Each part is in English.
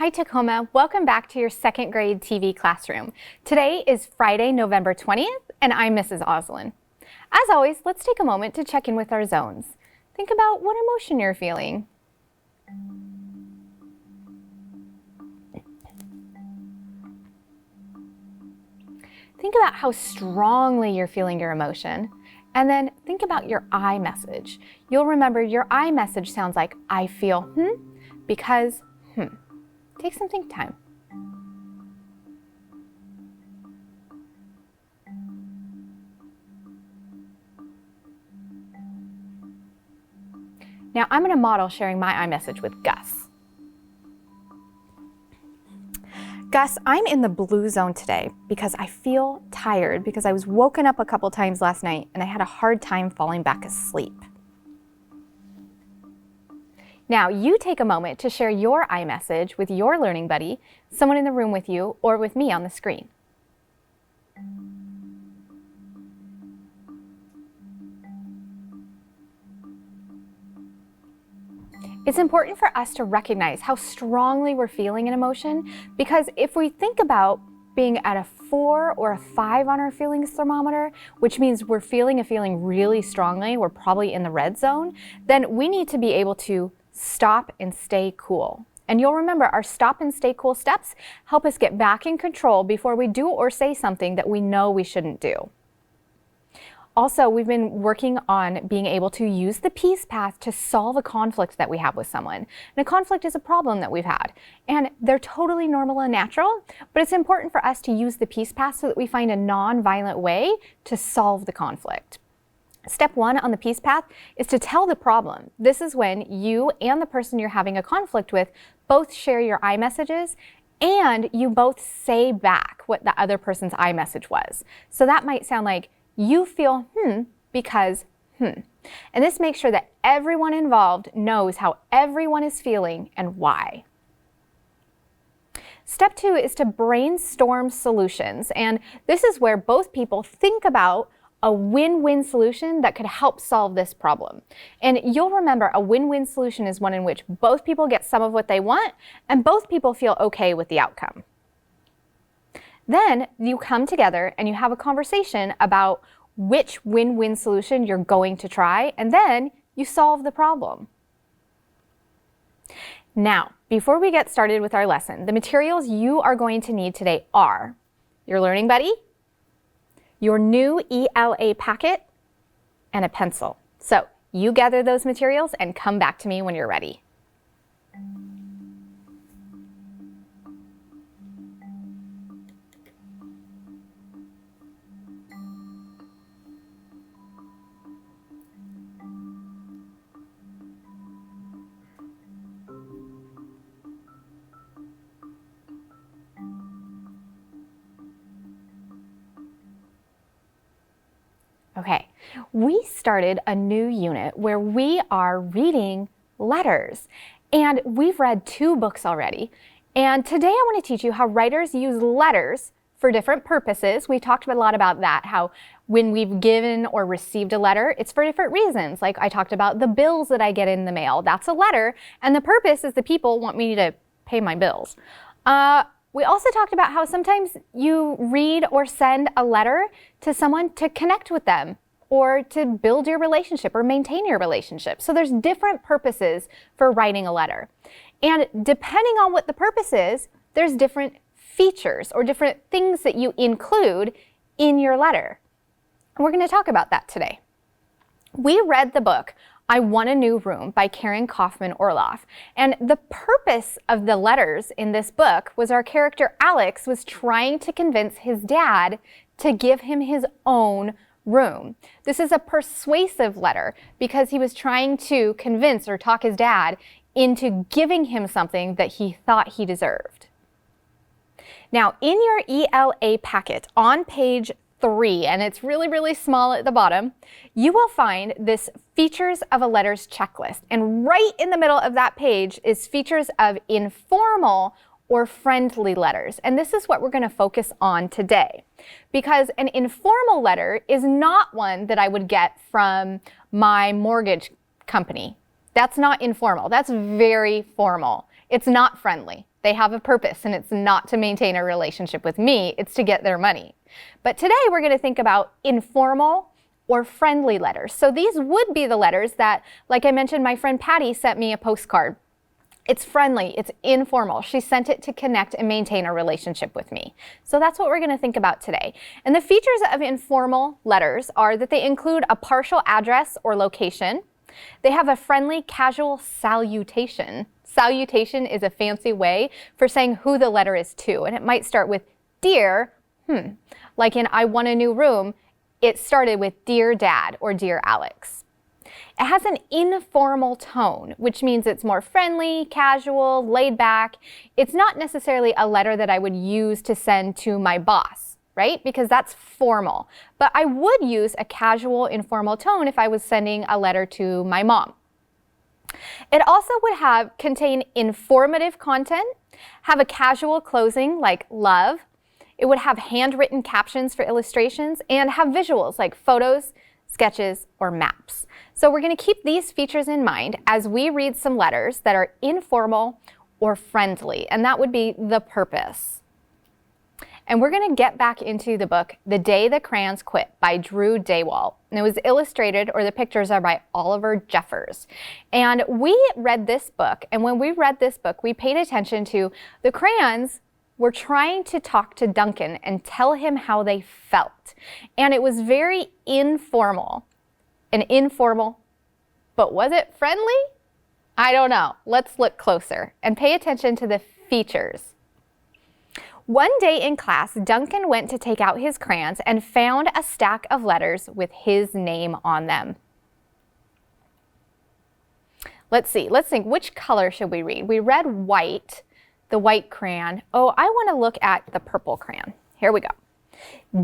Hi Tacoma, welcome back to your second grade TV classroom. Today is Friday, November 20th, and I'm Mrs. Oslin. As always, let's take a moment to check in with our zones. Think about what emotion you're feeling. Think about how strongly you're feeling your emotion. And then think about your I message. You'll remember your I message sounds like I feel because Take some think time. Now I'm going to model sharing my iMessage with Gus. Gus, I'm in the blue zone today because I feel tired because I was woken up a couple times last night and I had a hard time falling back asleep. Now you take a moment to share your iMessage with your learning buddy, someone in the room with you, or with me on the screen. It's important for us to recognize how strongly we're feeling an emotion, because if we think about being at a 4 or a 5 on our feelings thermometer, which means we're feeling a feeling really strongly, we're probably in the red zone, then we need to be able to stop and stay cool. And you'll remember our stop and stay cool steps help us get back in control before we do or say something that we know we shouldn't do. Also, we've been working on being able to use the peace path to solve a conflict that we have with someone. And a conflict is a problem that we've had. And they're totally normal and natural, but it's important for us to use the peace path so that we find a non-violent way to solve the conflict. Step 1 on the peace path is to tell the problem. This is when you and the person you're having a conflict with both share your iMessages and you both say back what the other person's iMessage was. So that might sound like, you feel because And this makes sure that everyone involved knows how everyone is feeling and why. Step 2 is to brainstorm solutions. And this is where both people think about a win-win solution that could help solve this problem. And you'll remember a win-win solution is one in which both people get some of what they want and both people feel okay with the outcome. Then you come together and you have a conversation about which win-win solution you're going to try, and then you solve the problem. Now, before we get started with our lesson, the materials you are going to need today are your learning buddy, your new ELA packet, and a pencil. So you gather those materials and come back to me when you're ready. Okay, we started a new unit where we are reading letters, and we've read 2 books already. And today I want to teach you how writers use letters for different purposes. We talked a lot about that, how when we've given or received a letter, it's for different reasons. Like I talked about the bills that I get in the mail. That's a letter, and the purpose is the people want me to pay my bills. We also talked about how sometimes you read or send a letter to someone to connect with them or to build your relationship or maintain your relationship. So there's different purposes for writing a letter. And depending on what the purpose is, there's different features or different things that you include in your letter. And we're going to talk about that today. We read the book I Want a New Room by Karen Kaufman Orloff. And the purpose of the letters in this book was our character Alex was trying to convince his dad to give him his own room. This is a persuasive letter because he was trying to convince or talk his dad into giving him something that he thought he deserved. Now, in your ELA packet on page 3, and it's really, really small at the bottom, you will find this features of a letters checklist. And right in the middle of that page is features of informal or friendly letters. And this is what we're going to focus on today. Because an informal letter is not one that I would get from my mortgage company. That's not informal. That's very formal. It's not friendly. They have a purpose, and it's not to maintain a relationship with me, it's to get their money. But today we're going to think about informal or friendly letters. So these would be the letters that, like I mentioned, my friend Patty sent me a postcard. It's friendly, it's informal. She sent it to connect and maintain a relationship with me. So that's what we're going to think about today. And the features of informal letters are that they include a partial address or location. They have a friendly, casual salutation. Salutation is a fancy way for saying who the letter is to, and it might start with dear, like in I Want a New Room, it started with Dear Dad or Dear Alex. It has an informal tone, which means it's more friendly, casual, laid back. It's not necessarily a letter that I would use to send to my boss, right? Because that's formal. But I would use a casual, informal tone if I was sending a letter to my mom. It also would contain informative content, have a casual closing like love. It would have handwritten captions for illustrations and have visuals like photos, sketches, or maps. So we're going to keep these features in mind as we read some letters that are informal or friendly, and that would be the purpose. And we're going to get back into the book, The Day the Crayons Quit by Drew Daywall. And it was illustrated, or the pictures are by Oliver Jeffers. And we read this book, and when we read this book, we paid attention to the crayons were trying to talk to Duncan and tell him how they felt. And it was very informal. But was it friendly? I don't know. Let's look closer and pay attention to the features. One day in class, Duncan went to take out his crayons and found a stack of letters with his name on them. Let's see. Let's think. Which color should we read? We read white, the white crayon. Oh, I want to look at the purple crayon. Here we go.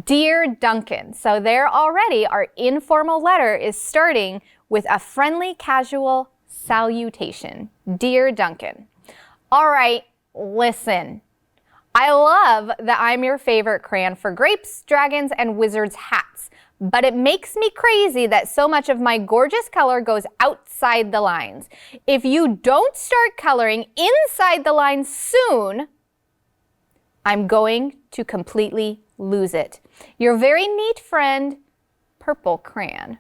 Dear Duncan. So there already, our informal letter is starting with a friendly, casual salutation. Dear Duncan. All right, listen. I love that I'm your favorite crayon for grapes, dragons, and wizards' hats. But it makes me crazy that so much of my gorgeous color goes outside the lines. If you don't start coloring inside the lines soon, I'm going to completely lose it. Your very neat friend, Purple Crayon.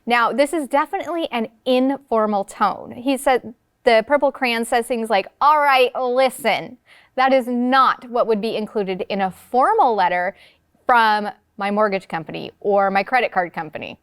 Now, this is definitely an informal tone. He said, the Purple Crayon says things like, all right, listen. That is not what would be included in a formal letter from my mortgage company or my credit card company.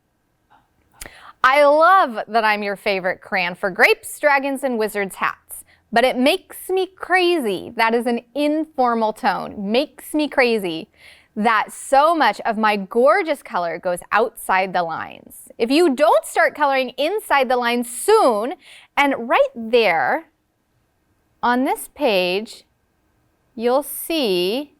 I love that I'm your favorite crayon for grapes, dragons, and wizards' hats, but it makes me crazy. That is an informal tone. Makes me crazy that so much of my gorgeous color goes outside the lines. If you don't start coloring inside the lines soon, and right there on this page, you'll see,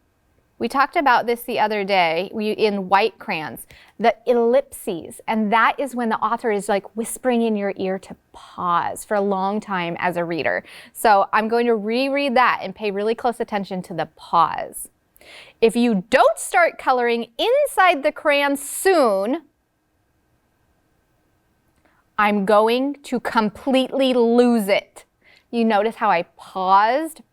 we talked about this the other day in white crayons, the ellipses. And that is when the author is like whispering in your ear to pause for a long time as a reader. So I'm going to reread that and pay really close attention to the pause. If you don't start coloring inside the crayon soon, I'm going to completely lose it. You notice how I paused?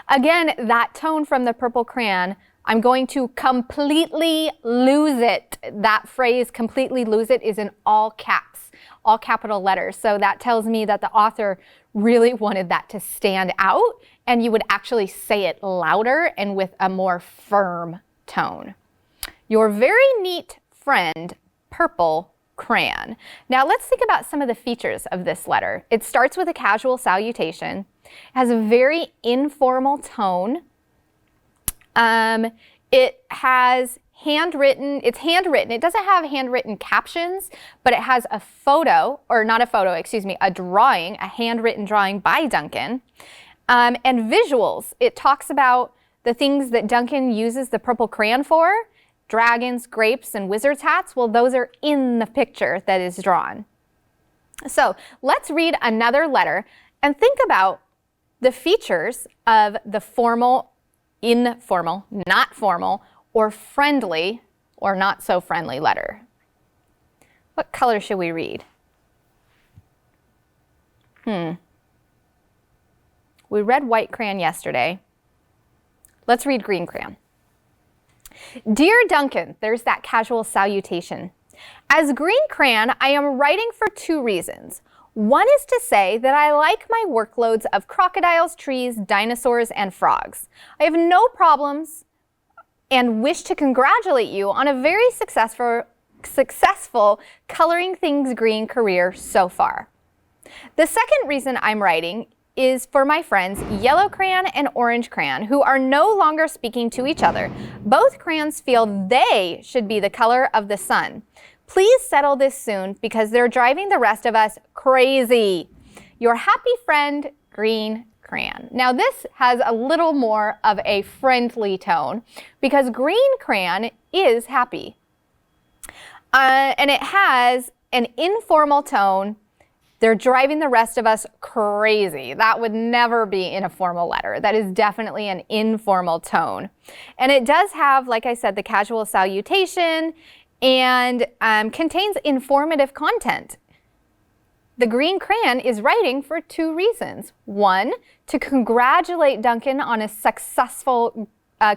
Again, that tone from the purple crayon, I'm going to completely lose it. That phrase, completely lose it, is in all caps, all capital letters. So that tells me that the author really wanted that to stand out, and you would actually say it louder and with a more firm tone. Your very neat friend, Purple Crayon. Now let's think about some of the features of this letter. It starts with a casual salutation. It has a very informal tone. It has handwritten, it's handwritten. It doesn't have handwritten captions, but it has a photo, or not a photo, excuse me, a drawing, a handwritten drawing by Duncan. And visuals. It talks about the things that Duncan uses the purple crayon for. Dragons, grapes, and wizards' hats. Well, those are in the picture that is drawn. So let's read another letter and think about the features of the formal, informal, not formal, or friendly, or not so friendly letter. What color should we read? We read white crayon yesterday. Let's read green crayon. Dear Duncan, there's that casual salutation. As green crayon, I am writing for 2 reasons. One is to say that I like my workloads of crocodiles, trees, dinosaurs, and frogs. I have no problems and wish to congratulate you on a very successful coloring things green career so far. The second reason I'm writing is for my friends yellow crayon and orange crayon, who are no longer speaking to each other. Both crayons feel they should be the color of the sun. Please settle this soon because they're driving the rest of us crazy. Your happy friend, green crayon. Now this has a little more of a friendly tone because green crayon is happy. And it has an informal tone. They're driving the rest of us crazy. That would never be in a formal letter. That is definitely an informal tone. And it does have, like I said, the casual salutation and contains informative content. The green crayon is writing for 2 reasons. One, to congratulate Duncan on a successful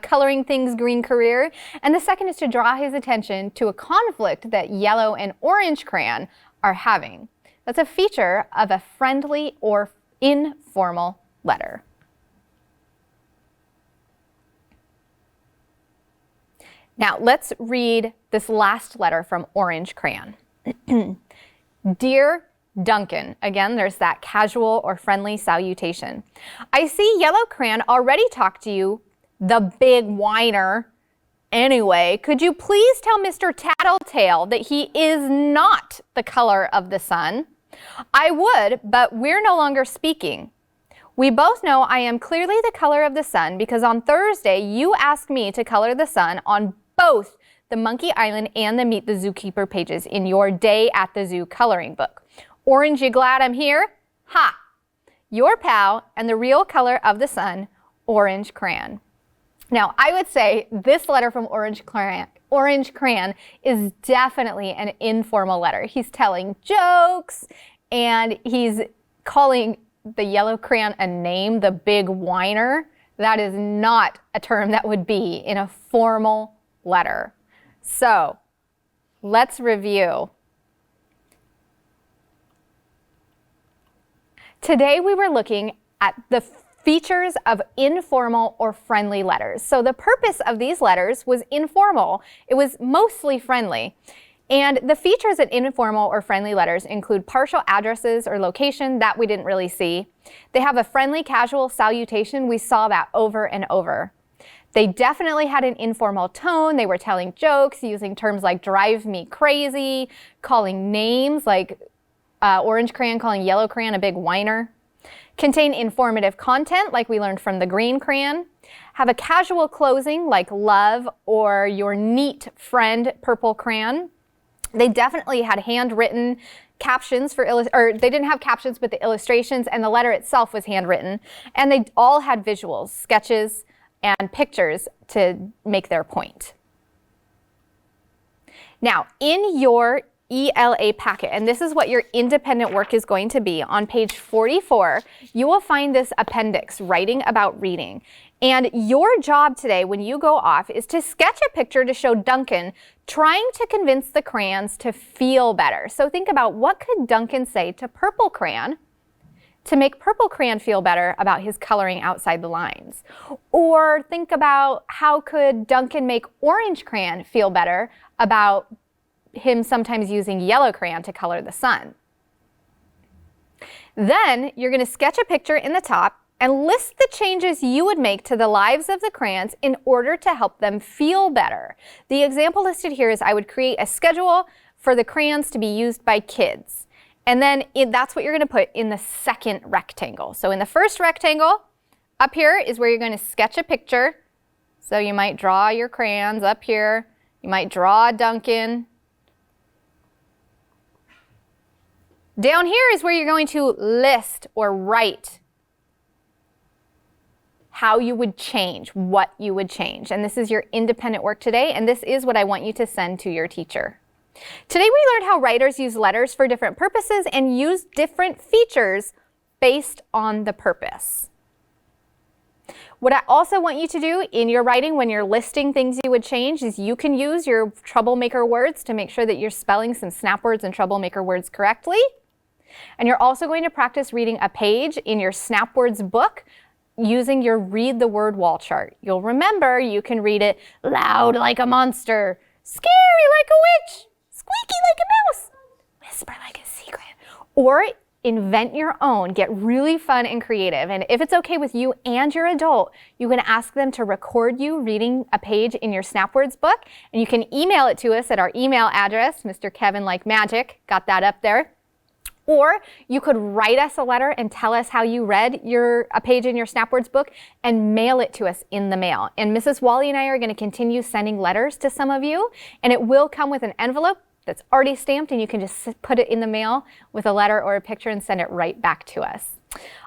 coloring things green career. And the second is to draw his attention to a conflict that yellow and orange crayon are having. That's a feature of a friendly or informal letter. Now let's read this last letter from orange crayon. Dear Duncan, again, there's that casual or friendly salutation. I see yellow crayon already talked to you, the big whiner. Anyway, could you please tell Mr. Tattletale that he is not the color of the sun? I would, but we're no longer speaking. We both know I am clearly the color of the sun because on Thursday you asked me to color the sun on both the Monkey Island and the Meet the Zookeeper pages in your Day at the Zoo coloring book. Orange, you glad I'm here? Ha! Your pal and the real color of the sun, orange crayon. Now, I would say this letter from Orange Crayon is definitely an informal letter. He's telling jokes and he's calling the yellow crayon a name, the big whiner. That is not a term that would be in a formal letter. So, let's review. Today we were looking at the features of informal or friendly letters. So the purpose of these letters was informal. It was mostly friendly. And the features of informal or friendly letters include partial addresses or location. That we didn't really see. They have a friendly, casual salutation. We saw that over and over. They definitely had an informal tone. They were telling jokes, using terms like drive me crazy, calling names like orange crayon calling yellow crayon a big whiner. Contain informative content like we learned from the green crayon. Have a casual closing like love or your neat friend purple crayon. They definitely had handwritten captions for they didn't have captions, but the illustrations and the letter itself was handwritten. And they all had visuals, sketches, and pictures to make their point. Now, in your ELA packet, and this is what your independent work is going to be, on page 44, you will find this appendix, Writing About Reading. And your job today, when you go off, is to sketch a picture to show Duncan trying to convince the crayons to feel better. So think about, what could Duncan say to purple crayon to make purple crayon feel better about his coloring outside the lines? Or think about, how could Duncan make orange crayon feel better about him sometimes using yellow crayon to color the sun? Then you're going to sketch a picture in the top and list the changes you would make to the lives of the crayons in order to help them feel better. The example listed here is I would create a schedule for the crayons to be used by kids. And then that's what you're going to put in the second rectangle. So in the first rectangle, up here is where you're going to sketch a picture. So you might draw your crayons up here. You might draw Duncan. Down here is where you're going to list or write how you would change, what you would change. And this is your independent work today, and this is what I want you to send to your teacher. Today we learned how writers use letters for different purposes and use different features based on the purpose. What I also want you to do in your writing when you're listing things you would change is you can use your troublemaker words to make sure that you're spelling some snap words and troublemaker words correctly. And you're also going to practice reading a page in your snap words book using your read the word wall chart. You'll remember you can read it loud like a monster, scary like a witch, squeaky like a mouse, whisper like a secret, or invent your own. Get really fun and creative. And if it's okay with you and your adult, you can ask them to record you reading a page in your Snapwords book, and you can email it to us at our email address, Mr. Kevin Like Magic, got that up there. Or you could write us a letter and tell us how you read a page in your Snapwords book and mail it to us in the mail. And Mrs. Wally and I are going to continue sending letters to some of you, and it will come with an envelope that's already stamped, and you can just put it in the mail with a letter or a picture and send it right back to us.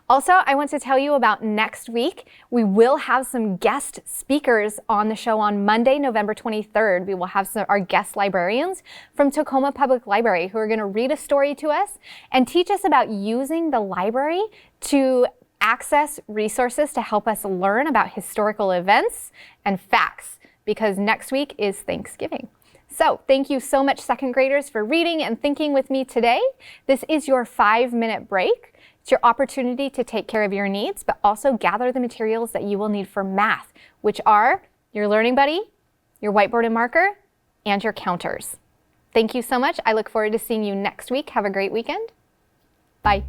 Also, I want to tell you about next week. We will have some guest speakers on the show on Monday, November 23rd. We will have our guest librarians from Tacoma Public Library who are going to read a story to us and teach us about using the library to access resources to help us learn about historical events and facts, because next week is Thanksgiving. So thank you so much, second graders, for reading and thinking with me today. This is your 5-minute break. It's your opportunity to take care of your needs, but also gather the materials that you will need for math, which are your Learning Buddy, your whiteboard and marker, and your counters. Thank you so much. I look forward to seeing you next week. Have a great weekend. Bye.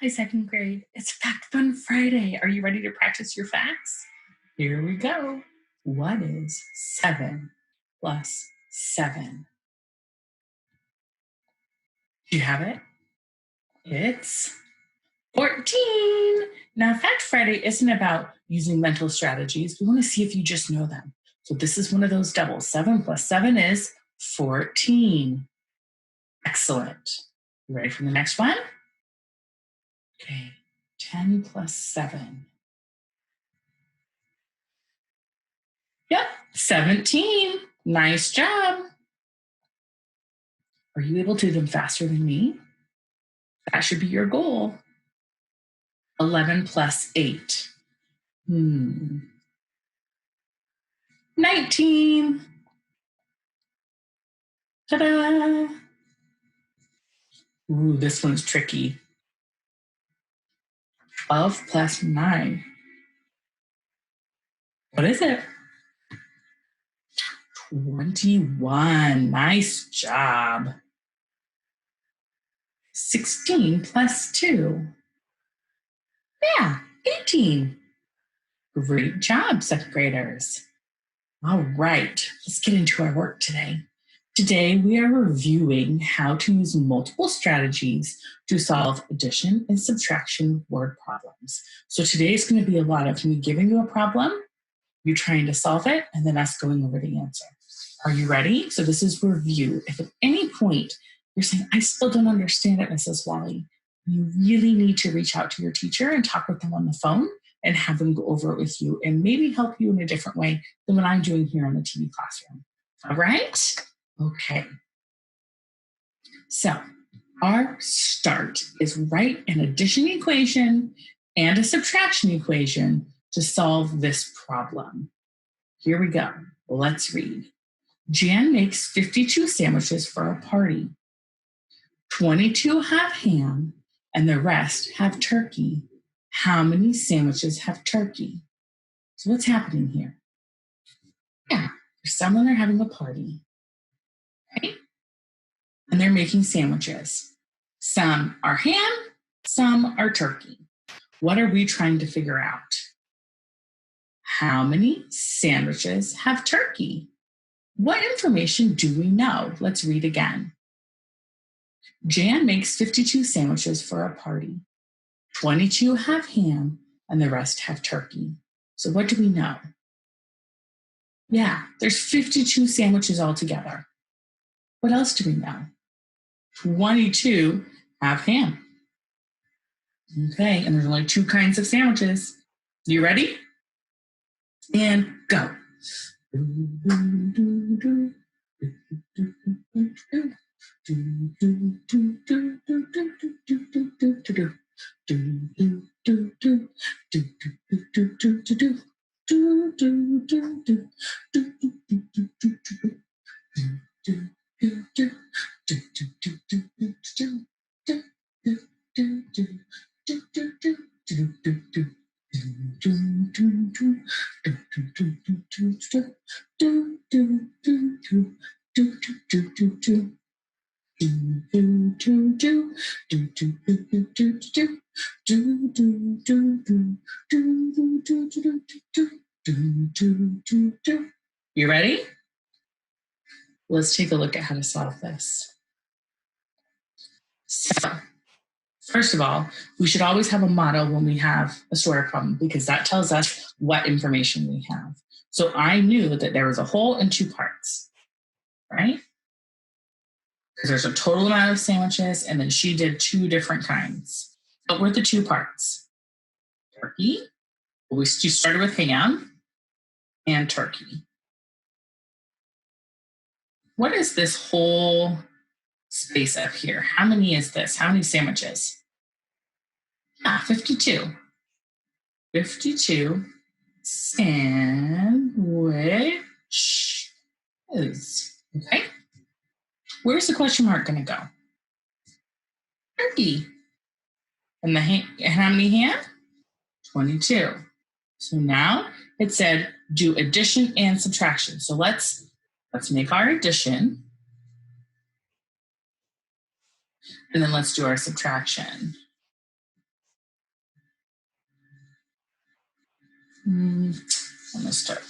Hi, second grade. It's Fact Fun Friday. Are you ready to practice your facts? Here we go. What is 7 plus 7? Do you have it? It's 14. Now, Fact Friday isn't about using mental strategies. We want to see if you just know them. So this is one of those doubles. 7 plus 7 is 14. Excellent. You ready for the next one? Okay. 10 plus 7. Yep, 17. Nice job. Are you able to do them faster than me? That should be your goal. 11 plus 8. 19. Ta-da! Ooh, this one's tricky. 12 plus 9. What is it? 21. Nice job. 16 plus 2. Yeah, 18. Great job, second graders. All right, let's get into our work today. Today, we are reviewing how to use multiple strategies to solve addition and subtraction word problems. So today is going to be a lot of me giving you a problem, you trying to solve it, and then us going over the answer. Are you ready? So this is review. If at any point you're saying, I still don't understand it, Mrs. Wally, you really need to reach out to your teacher and talk with them on the phone and have them go over it with you and maybe help you in a different way than what I'm doing here in the TV classroom. All right? Okay. So our start is write an addition equation and a subtraction equation to solve this problem. Here we go. Let's read. Jan makes 52 sandwiches for a party. 22 have ham and the rest have turkey. How many sandwiches have turkey? So what's happening here? Yeah, there's someone they're having a party, right? And they're making sandwiches. Some are ham, some are turkey. What are we trying to figure out? How many sandwiches have turkey? What information do we know? Let's read again. Jan makes 52 sandwiches for a party. 22 have ham and the rest have turkey. So what do we know? Yeah, there's 52 sandwiches altogether. What else do we know? 22 have ham. Okay, and there's only 2 kinds of sandwiches. You ready? And go. You ready? Let's take a look at how to solve this. So, first of all, we should always have a motto when we have a story problem because that tells us what information we have. So I knew that there was a whole and 2 parts, right? Because there's a total amount of sandwiches and then she did 2 different kinds. What were the 2 parts? Turkey. She started with ham and turkey. What is this whole space up here? How many is this? How many sandwiches? 52. 52 sandwiches. Okay. Where's the question mark going to go? Turkey. And how many ham? 22. So now it said do addition and subtraction. So let's make our addition. And then let's do our subtraction. I'm going to start.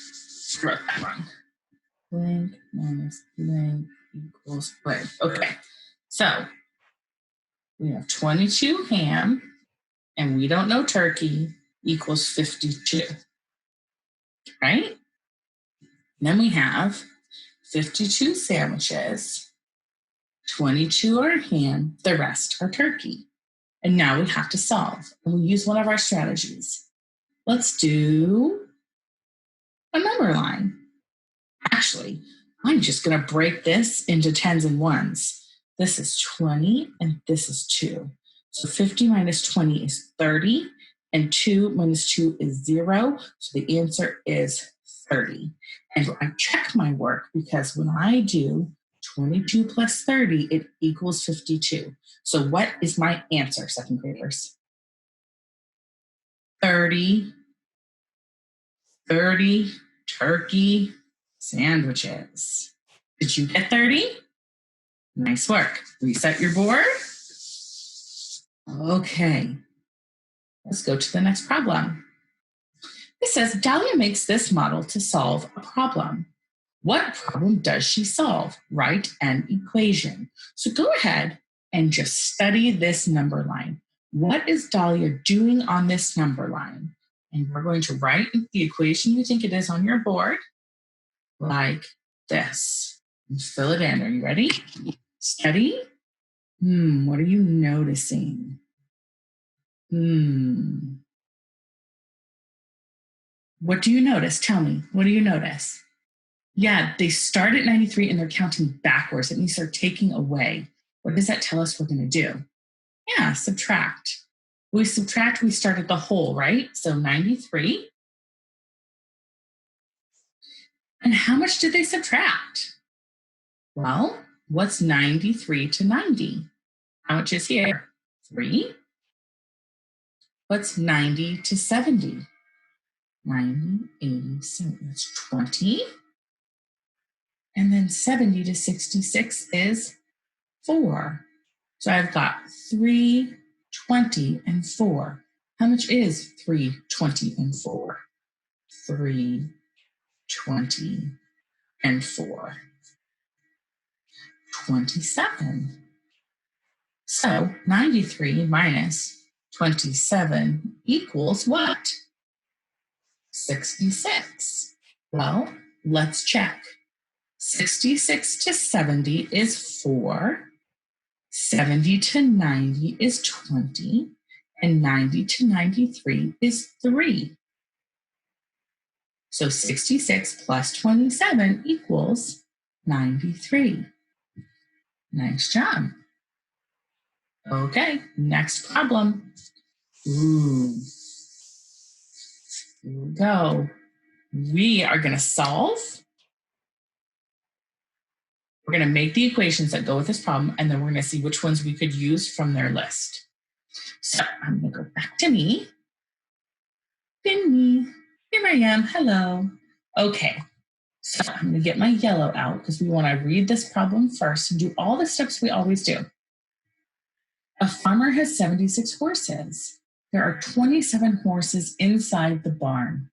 Wrote that wrong. Blank minus blank equals blank. Okay, so we have 22 ham, and we don't know turkey, equals 52, right? And then we have 52 sandwiches, 22 are ham, the rest are turkey. And now we have to solve, and we use one of our strategies. Let's do a number line. Actually, I'm just going to break this into tens and ones. This is 20 and this is 2. So 50 minus 20 is 30 and 2 minus 2 is 0. So the answer is 30. And I check my work because when I do 22 plus 30, it equals 52. So what is my answer, second graders? 30 turkey sandwiches. Did you get 30? Nice work. Reset your board. Okay. Let's go to the next problem. It says Dahlia makes this model to solve a problem. What problem does she solve? Write an equation. So go ahead and just study this number line. What is Dahlia doing on this number line? And we're going to write the equation you think it is on your board like this. And fill it in. Are you ready? Study. What are you noticing? What do you notice? Tell me. What do you notice? Yeah, they start at 93 and they're counting backwards. It means they're taking away. What does that tell us we're going to do? Yeah, subtract. We subtract, we start at the whole, right? So 93. And how much did they subtract? Well, what's 93 to 90? How much is here? 3. What's 90 to 70? 90, 80, 70. That's 20. And then 70 to 66 is 4. So I've got 3, 20, and 4. How much is 3, 20, and 4? 3, 20, and 4. 27. So 93 minus 27 equals what? 66. Well, let's check. 66 to 70 is 4. 70 to 90 is 20. And 90 to 93 is 3. So 66 plus 27 equals 93. Nice job. Okay, next problem. Here we go. We are going to solve. We're going to make the equations that go with this problem, and then we're going to see which ones we could use from their list. So I'm going to go back to me. Finny, here I am. Hello. Okay, so I'm going to get my yellow out because we want to read this problem first and do all the steps we always do. A farmer has 76 horses. There are 27 horses inside the barn.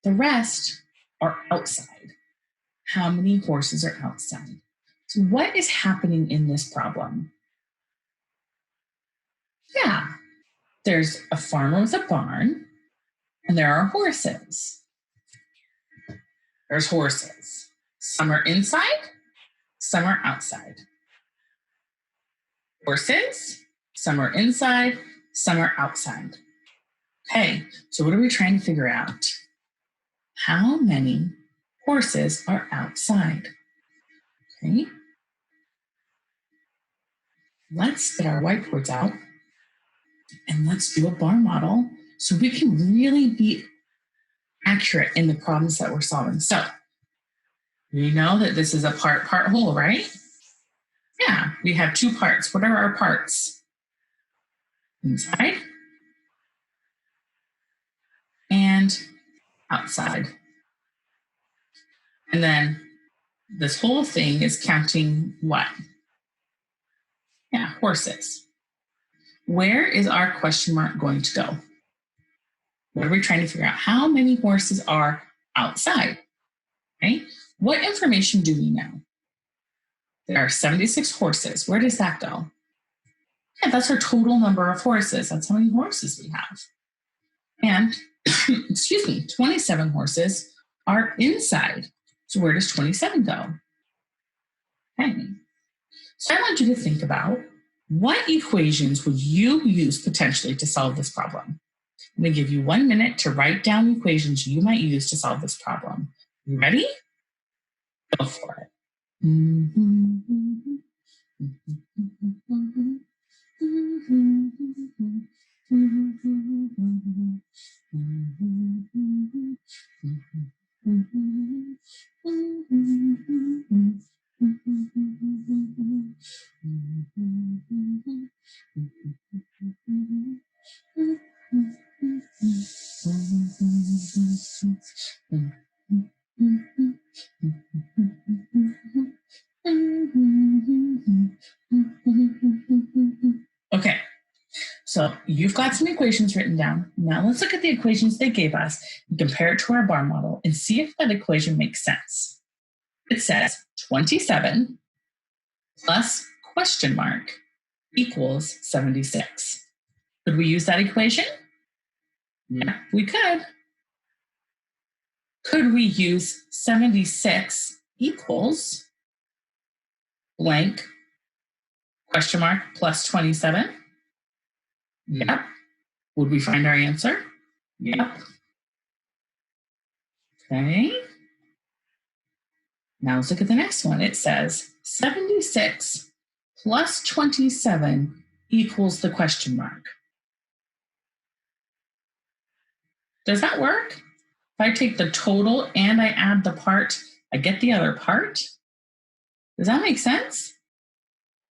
The rest are outside. How many horses are outside? So what is happening in this problem? Yeah, there's a farmer with a barn, and there are horses. There's horses. Some are inside, some are outside. Horses, some are inside, some are outside. Okay, so what are we trying to figure out? How many horses are outside? Okay. Let's get our whiteboards out and let's do a bar model so we can really be accurate in the problems that we're solving. So you know that this is a part whole, right? Yeah, we have 2 parts. What are our parts? Inside and outside. And then this whole thing is counting what? Yeah, horses. Where is our question mark going to go? What are we trying to figure out? How many horses are outside? Right? What information do we know? There are 76 horses. Where does that go? Yeah, that's our total number of horses. That's how many horses we have. And, excuse me, 27 horses are inside. So where does 27 go? Okay. So I want you to think about what equations would you use potentially to solve this problem? I'm going to give you 1 minute to write down equations you might use to solve this problem. You ready? Go for it. Okay, so you've got some equations written down. Now let's look at the equations they gave us and compare it to our bar model and see if that equation makes sense. It says 27 plus question mark equals 76. Could we use that equation? Yeah, we could. Could we use 76 equals blank question mark plus 27? Yep. Would we find our answer? Yep. Okay. Now let's look at the next one. It says 76 plus 27 equals the question mark. Does that work? If I take the total and I add the part, I get the other part? Does that make sense?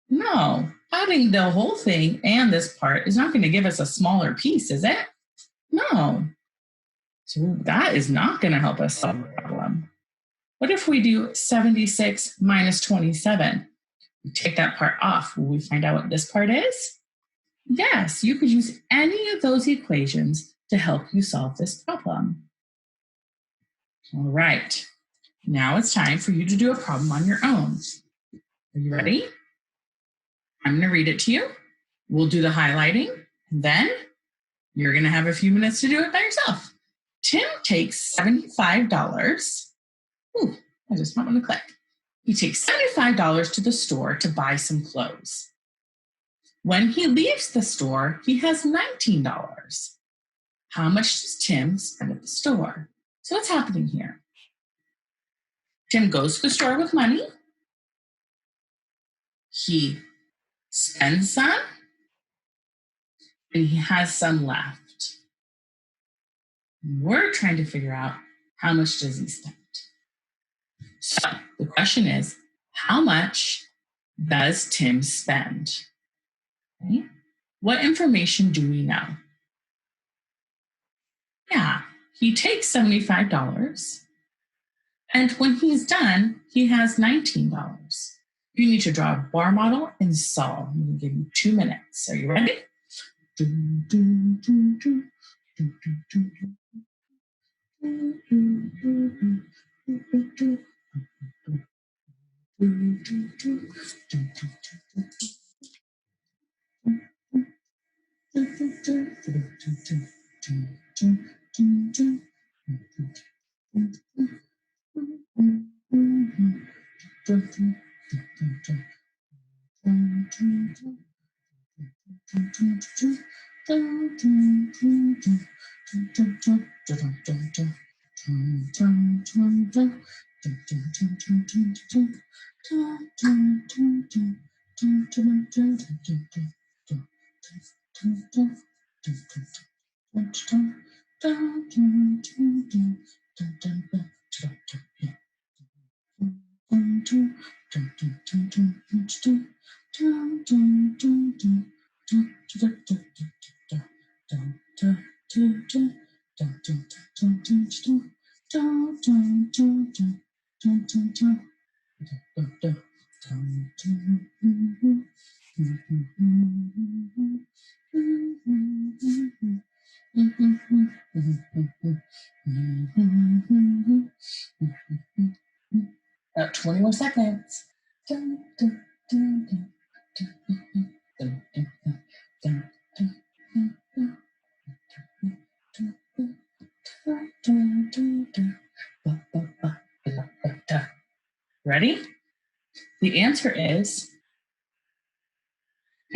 No. Adding the whole thing and this part is not going to give us a smaller piece, is it? No. So that is not going to help us solve the problem. What if we do 76 minus 27? We take that part off. Will we find out what this part is? Yes, you could use any of those equations to help you solve this problem. All right. Now it's time for you to do a problem on your own. Are you ready? I'm going to read it to you. We'll do the highlighting. And then you're going to have a few minutes to do it by yourself. Tim takes $75. Ooh, I just might want to click. He takes $75 to the store to buy some clothes. When he leaves the store, he has $19. How much does Tim spend at the store? So what's happening here? Tim goes to the store with money. He spends some, and he has some left. We're trying to figure out how much does he spend. So the question is, how much does Tim spend? Okay. What information do we know? Yeah, he takes $75. And when he's done, he has $19. You need to draw a bar model and solve. I'm going to give you 2 minutes. Are you ready? 20 more seconds. Dun, dun, dun, dun, dun, dun, dun, dun, dun, dun, dun, dun, dun, dun, dun. Ba, ba, ba, ba, ba, da. Ready? The answer is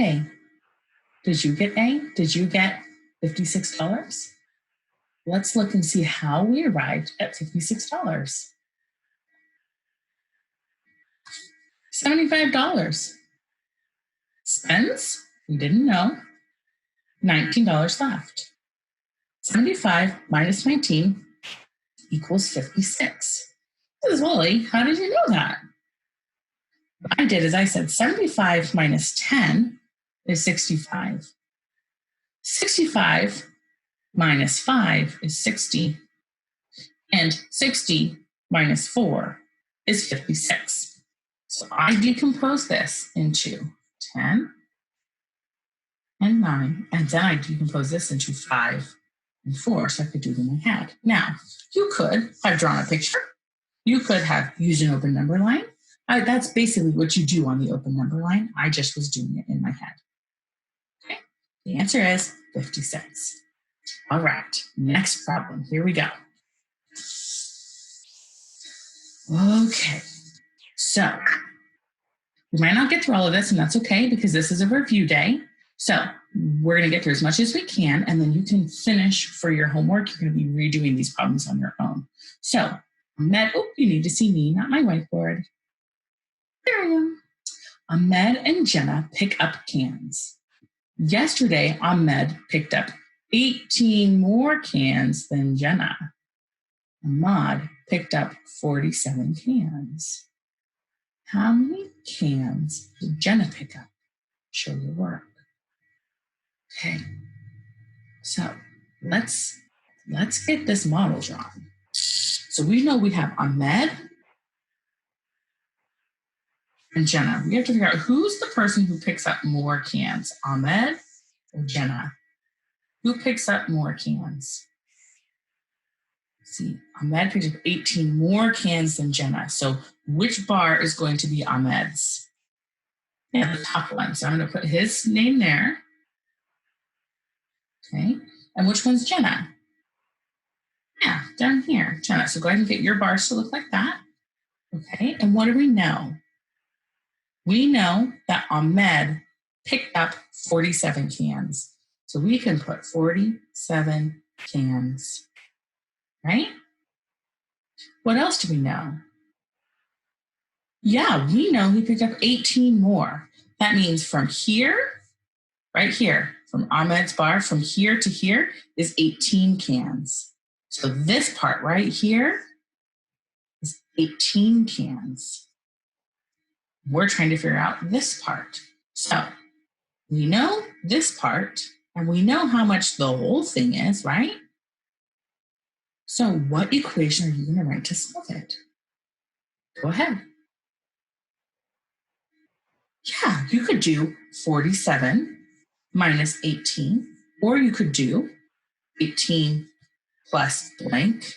A. Did you get A? Did you get $56? Let's look and see how we arrived at $56. $75. Spends? We didn't know. $19 left. 75 minus 19 equals 56. This is Wally. How did you know that? What I did is I said 75 minus 10 is 65. 65 minus 5 is 60. And 60 minus 4 is 56. So I decompose this into 10 and 9, and then I decompose this into 5 and 4, so I could do it in my head. Now, you could have drawn a picture. You could have used an open number line. That's basically what you do on the open number line. I just was doing it in my head. Okay, the answer is 56. All right, next problem. Here we go. Okay, so we might not get through all of this, and that's okay because this is a review day. So we're going to get through as much as we can, and then you can finish for your homework. You're going to be redoing these problems on your own. So Ahmed, you need to see me, not my whiteboard. There I am. Ahmed and Jenna pick up cans. Yesterday, Ahmed picked up 18 more cans than Jenna. Ahmad picked up 47 cans. How many cans did Jenna pick up? Show your work. Okay, so let's get this model drawn. So we know we have Ahmed and Jenna. We have to figure out who's the person who picks up more cans, Ahmed or Jenna? Who picks up more cans? See, Ahmed picked up 18 more cans than Jenna. So which bar is going to be Ahmed's? Yeah, the top one. So I'm going to put his name there. Okay, and which one's Jenna? Yeah, down here, Jenna. So go ahead and get your bars to look like that. Okay, and what do we know? We know that Ahmed picked up 47 cans. So we can put 47 cans, right? What else do we know? Yeah, we know he picked up 18 more. That means from here, right here, from Ahmed's bar, from here to here is 18 cans. So this part right here is 18 cans. We're trying to figure out this part. So we know this part, and we know how much the whole thing is, right? So what equation are you going to write to solve it? Go ahead. Yeah, you could do 47 minus 18, or you could do 18 plus blank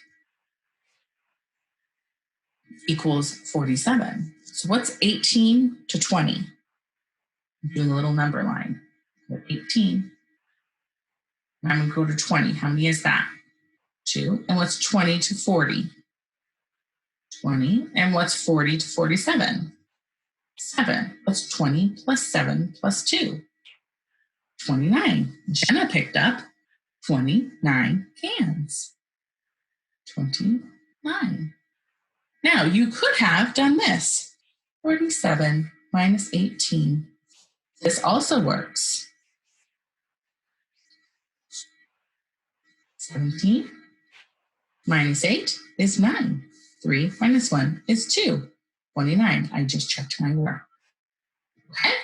equals 47. So what's 18 to 20? I'm doing a little number line. 18. Now I'm going to go to 20. How many is that? 2. And what's 20 to 40? 20. And what's 40 to 47? 7. What's 20 plus 7 plus 2? 29. Jenna picked up 29 cans. 29. Now you could have done this. 47 minus 18. This also works. 17 minus 8 is 9. 3 minus 1 is 2. 29. I just checked my work. Okay?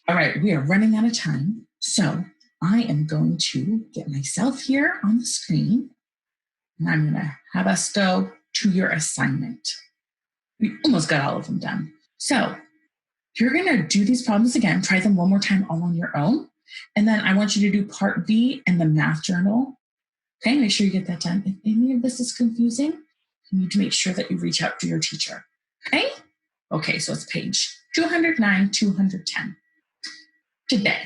All right, we are running out of time. So I am going to get myself here on the screen, and I'm going to have us go to your assignment. We almost got all of them done. So you're going to do these problems again, try them one more time all on your own, and then I want you to do part B in the math journal. Okay, make sure you get that done. If any of this is confusing, you need to make sure that you reach out to your teacher. Okay? Okay, so it's page 209, 210. Today,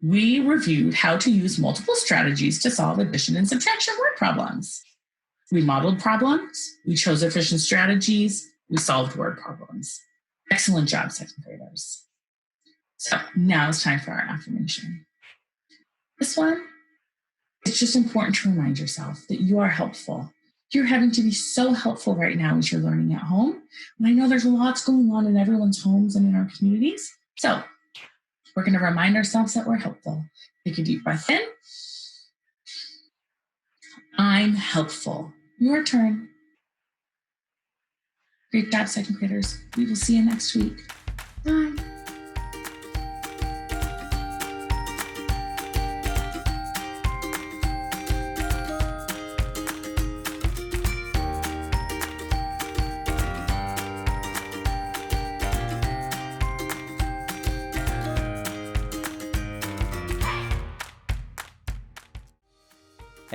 we reviewed how to use multiple strategies to solve addition and subtraction word problems. We modeled problems, we chose efficient strategies, we solved word problems. Excellent job, second graders. So now it's time for our affirmation. This one, it's just important to remind yourself that you are helpful. You're having to be so helpful right now as you're learning at home. And I know there's lots going on in everyone's homes and in our communities. So we're going to remind ourselves that we're helpful. Take a deep breath in. I'm helpful. Your turn. Great job, second graders. We will see you next week. Bye.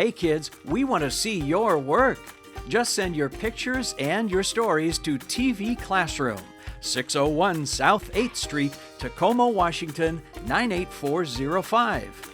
Hey kids, we want to see your work. Just send your pictures and your stories to TV Classroom, 601 South 8th Street, Tacoma, Washington, 98405.